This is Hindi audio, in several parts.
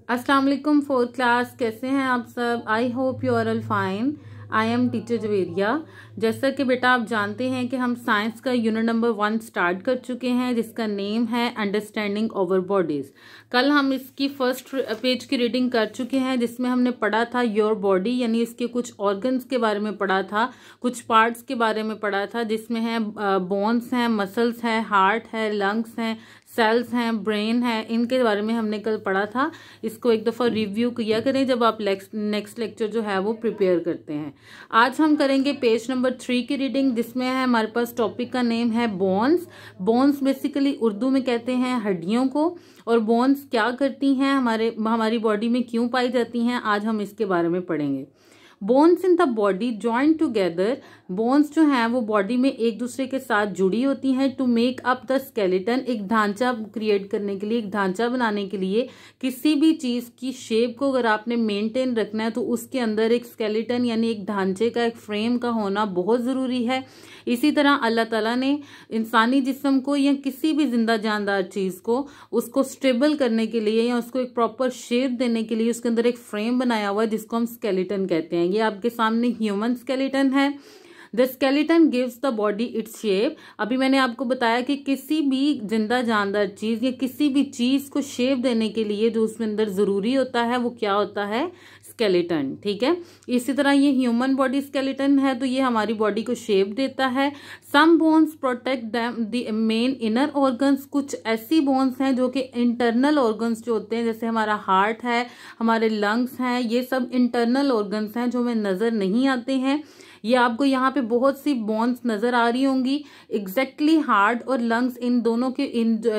अस्सलाम वालेकुम फोर्थ क्लास, कैसे हैं आप सब। I hope you are all fine. I am teacher Javeria. जैसा कि बेटा आप जानते हैं कि हम साइंस का यूनिट नंबर 1 स्टार्ट कर चुके हैं, जिसका नेम है अंडरस्टैंडिंग आवर बॉडीज। कल हम इसकी फर्स्ट पेज की रीडिंग कर चुके हैं, जिसमें हमने पढ़ा था योर बॉडी, यानी इसके कुछ ऑर्गन्स के बारे में पढ़ा था, कुछ पार्ट्स के बारे में पढ़ा था, जिसमें है बोन्स हैं, मसल्स हैं, हार्ट है, लंग्स हैं, सेल्स हैं, ब्रेन है। इनके बारे में हमने कल पढ़ा था। इसको एक दफ़ा रिव्यू किया करें जब आप नेक्स्ट लेक्चर जो है वो प्रिपेयर करते हैं। आज हम करेंगे पेज नंबर 3 की रीडिंग, जिसमें है हमारे पास टॉपिक का नेम है बोन्स। बोन्स बेसिकली उर्दू में कहते हैं हड्डियों को, और बोन्स क्या करती हैं, हमारी बॉडी में क्यों पाई जाती हैं, आज हम इसके बारे में पढ़ेंगे। Bones in the body join together. Bones जो हैं वो बॉडी में एक दूसरे के साथ जुड़ी होती हैं to make up the skeleton, एक ढांचा क्रिएट करने के लिए, एक ढांचा बनाने के लिए। किसी भी चीज की शेप को अगर आपने मेंटेन रखना है तो उसके अंदर एक स्केलेटन यानी एक ढांचे का, एक फ्रेम का होना बहुत जरूरी है। इसी तरह अल्लाह ताला ने इंसानी जिस्म को या किसी भी जिंदा जानदार चीज को उसको स्टेबल करने के लिए या उसको एक प्रॉपर शेप देने के लिए उसके अंदर एक फ्रेम बनाया हुआ है, जिसको हम स्केलेटन कहते हैं। ये आपके सामने ह्यूमन स्केलेटन है। The skeleton gives the body its shape. अभी मैंने आपको बताया कि किसी भी जिंदा जानदार चीज या किसी भी चीज को शेप देने के लिए जो उसमें अंदर जरूरी होता है वो क्या होता है, स्केलेटन। ठीक है, इसी तरह ये ह्यूमन बॉडी स्केलेटन है, तो ये हमारी बॉडी को शेप देता है। Some bones protect the main inner organs. कुछ ऐसी बोन्स हैं जो कि इंटरनल ऑर्गन्स जो होते हैं, जैसे हमारा हार्ट है, हमारे लंग्स हैं, ये सब इंटरनल ऑर्गन्स हैं जो हमें नजर नहीं आते हैं। ये आपको यहाँ पे बहुत सी बोन्स नजर आ रही होंगी। एग्जैक्टली हार्ट और लंग्स इन दोनों के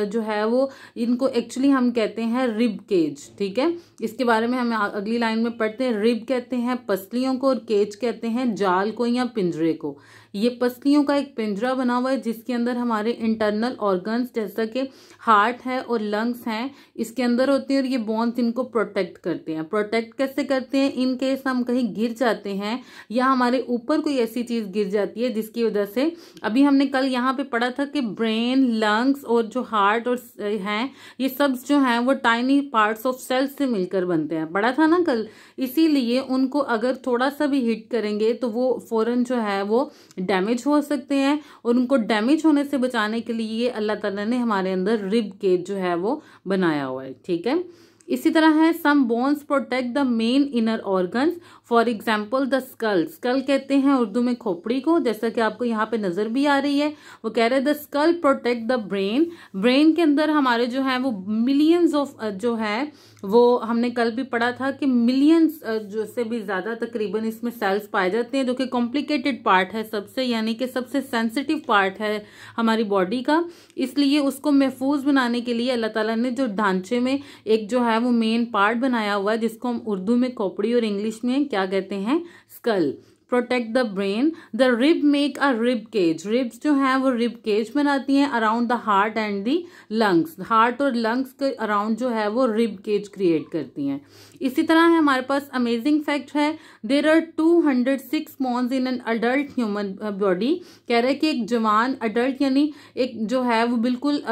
जो है वो इनको एक्चुअली हम कहते हैं रिब केज। ठीक है, इसके बारे में हम अगली लाइन में पढ़ते हैं। रिब कहते हैं पसलियों को और केज कहते हैं जाल को या पिंजरे को। ये पसलियों का एक पिंजरा बना हुआ है जिसके अंदर हमारे इंटरनल ऑर्गन्स जैसा कि हार्ट है और लंग्स हैं इसके अंदर होते हैं, और ये बोन्स इनको प्रोटेक्ट करते हैं। प्रोटेक्ट कैसे करते हैं, इन केस हम कहीं गिर जाते हैं या हमारे ऊपर कोई ऐसी चीज गिर जाती है जिसकी वजह से, अभी हमने कल यहाँ पे पढ़ा था कि ब्रेन, लंग्स और जो हार्ट और हैं ये सब जो हैं वो टाइनी पार्ट्स ऑफ सेल्स से मिलकर बनते हैं, पढ़ा था ना कल। इसीलिए उनको अगर थोड़ा सा भी हिट करेंगे तो वो फौरन जो है वो डैमेज हो सकते हैं, और उनको डैमेज होने से बचाने के लिए अल्लाह ताला ने हमारे अंदर रिब केज जो है वो बनाया हुआ है। ठीक है, इसी तरह है some bones protect the main inner organs, for example the skull. Skull कहते हैं उर्दू में खोपड़ी को, जैसा कि आपको यहाँ पे नजर भी आ रही है। वो कह रहे हैं the skull protect the brain. Brain के अंदर हमारे जो है वो मिलियंस ऑफ जो है वो हमने कल भी पढ़ा था कि मिलियंस जो से भी ज्यादा तकरीबन इसमें सेल्स पाए जाते हैं, जो कि कॉम्प्लिकेटेड पार्ट है सबसे, यानी कि सबसे सेंसिटिव पार्ट है हमारी बॉडी का। इसलिए उसको महफूज बनाने के लिए अल्लाह ताला ने जो ढांचे में एक जो है वो मेन पार्ट बनाया हुआ है, जिसको हम उर्दू में खोपड़ी और इंग्लिश में क्या कहते हैं, skull. Protect the brain. The rib make a rib cage. Ribs जो है वो रिब केज बनाती हैं around the heart and the lungs. Heart और लंग्स के अराउंड जो है वो रिब केज क्रिएट करती हैं। इसी तरह है हमारे पास अमेजिंग फैक्ट है, there are 206 bones in an adult human body. कह रहे हैं कि एक जवान अडल्ट यानी एक जो है वो बिल्कुल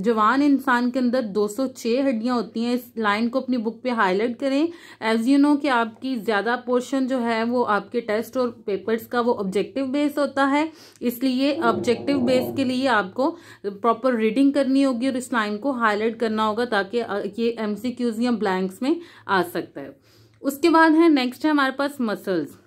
जवान इंसान के अंदर 206 हड्डियां होती हैं। इस लाइन को अपनी बुक पे हाईलाइट करें। एज यू नो कि आपकी ज्यादा पोर्शन जो है वो आपके टेस्ट और पेपर्स का वो ऑब्जेक्टिव बेस होता है, इसलिए ऑब्जेक्टिव बेस के लिए आपको प्रॉपर रीडिंग करनी होगी और इस लाइन को हाईलाइट करना होगा ताकि ये एमसीक्यूज या ब्लैंक्स में आ सकता है। उसके बाद है नेक्स्ट है हमारे पास muscles.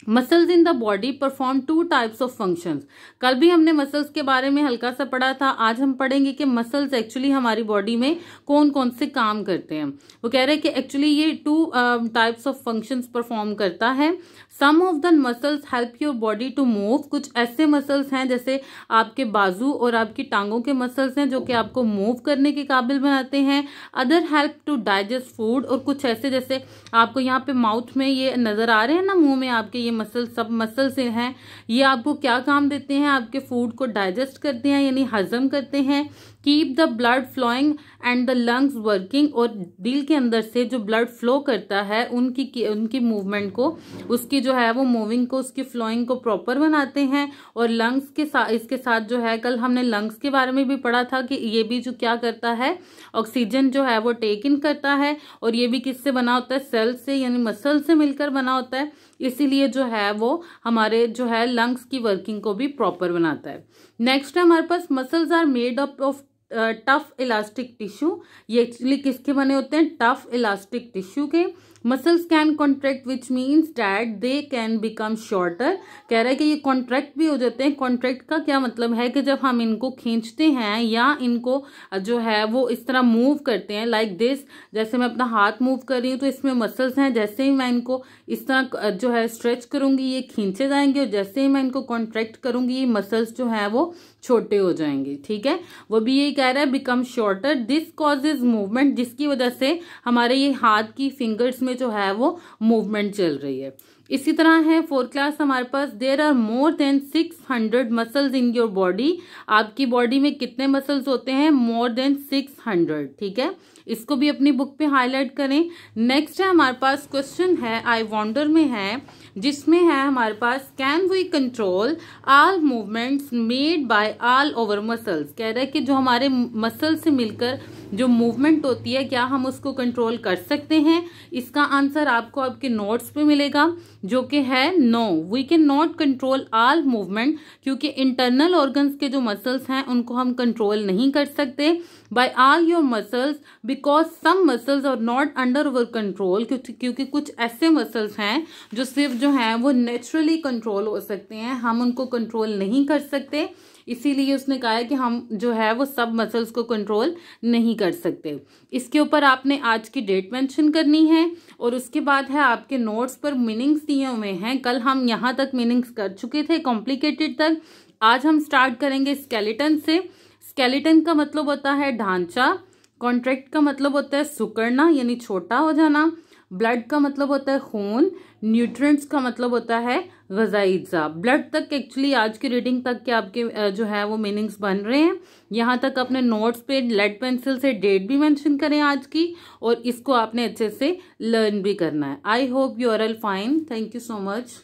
Muscles in the body perform 2 types of functions. कल भी हमने मसल्स के बारे में हल्का सा पढ़ा था, आज हम पढ़ेंगे कि मसल्स एक्चुअली हमारी बॉडी में कौन कौन से काम करते हैं। वो कह रहे हैं कि एक्चुअली ये 2 टाइप्स ऑफ फंक्शंस परफॉर्म करता है। Some of the muscles help your body to move. कुछ ऐसे मसल्स हैं जैसे आपके बाजू और आपकी टांगों के मसल्स हैं जो कि आपको मूव करने के काबिल बनाते हैं। Other help to digest food. और कुछ ऐसे जैसे आपको यहाँ पे माउथ में ये नजर आ रहे हैं ना, मुंह में आपके ये मसल, सब मसल से हैं, ये आपको क्या काम देते हैं, आपके फूड को डाइजेस्ट करते हैं यानी हजम करते हैं। Keep the blood flowing and the lungs working, और दिल के अंदर से जो ब्लड फ्लो करता है उनकी मूवमेंट को, उसकी जो है वो मूविंग को, उसकी फ्लोइंग को प्रॉपर बनाते हैं। और लंग्स के साथ, इसके साथ जो है कल हमने लंग्स के बारे में भी पढ़ा था कि ये भी जो क्या करता है, ऑक्सीजन जो है वो टेक इन करता है, और ये भी किससे बना होता है, सेल से यानी मसल से मिलकर बना होता है, इसीलिए जो है वो हमारे जो है लंग्स की वर्किंग को भी प्रॉपर बनाता है। नेक्स्ट है हमारे पास muscles are made up of tough elastic tissue. ये एक्चुअली किसके बने होते हैं, टफ इलास्टिक टिश्यू के। Muscles can contract which means that they can become shorter. कह रहा है कि ये कॉन्ट्रैक्ट भी हो जाते हैं। कॉन्ट्रैक्ट का क्या मतलब है कि जब हम इनको खींचते हैं या इनको जो है वो इस तरह मूव करते हैं, लाइक दिस, जैसे मैं अपना हाथ मूव कर रही हूँ तो इसमें मसल्स हैं, जैसे ही मैं इनको इस तरह जो है स्ट्रेच करूंगी ये खींचे जाएंगे, और जैसे ही मैं इनको कॉन्ट्रैक्ट करूंगी ये मसल्स जो है वो छोटे हो जाएंगे। ठीक है, वो भी यही कह रहा है, become shorter. This causes movement, जिसकी वजह से हमारे ये हाथ की फिंगर्स में जो है वो मूवमेंट चल रही है। इसी तरह है 4th क्लास हमारे पास, there are more than 600 muscles in your body. आपकी बॉडी में कितने मसल्स होते हैं, मोर देन 600। ठीक है, इसको भी अपनी बुक पे हाईलाइट करें। नेक्स्ट है हमारे पास क्वेश्चन है आई वॉन्डर में है, जिसमें है हमारे पास can we control all movements made by all over muscles. कह रहा है कि जो हमारे मसल से मिलकर जो मूवमेंट होती है क्या हम उसको कंट्रोल कर सकते हैं। इसका आंसर आपको आपके नोट्स पे मिलेगा, जो कि है no, we can not control all movement, क्योंकि इंटरनल ऑर्गन्स के जो मसल्स हैं उनको हम कंट्रोल नहीं कर सकते by all your muscles, because some muscles are not under our control, क्योंकि कुछ ऐसे मसल्स हैं जो सिर्फ जो हैं वो नेचुरली कंट्रोल हो सकते हैं, हम उनको कंट्रोल नहीं कर सकते। इसीलिए उसने कहा है कि हम जो है वो सब मसल्स को कंट्रोल नहीं कर सकते। इसके ऊपर आपने आज की डेट मेंशन करनी है, और उसके बाद है आपके नोट्स पर मीनिंग्स दिए हुए हैं। कल हम यहाँ तक मीनिंग्स कर चुके थे, कॉम्प्लिकेटेड तक। आज हम स्टार्ट करेंगे स्केलेटन से। स्केलेटन का मतलब होता है ढांचा, कॉन्ट्रैक्ट का मतलब होता है सिकुड़ना यानी छोटा हो जाना, ब्लड का मतलब होता है खून, न्यूट्रिएंट्स का मतलब होता है ग़िज़ाई अज्जा। ब्लड तक एक्चुअली आज की रीडिंग तक के आपके जो है वो मीनिंग्स बन रहे हैं। यहाँ तक अपने नोट्स पे लेड पेंसिल से डेट भी मेंशन करें आज की, और इसको आपने अच्छे से लर्न भी करना है। I hope you are all fine. Thank you so much.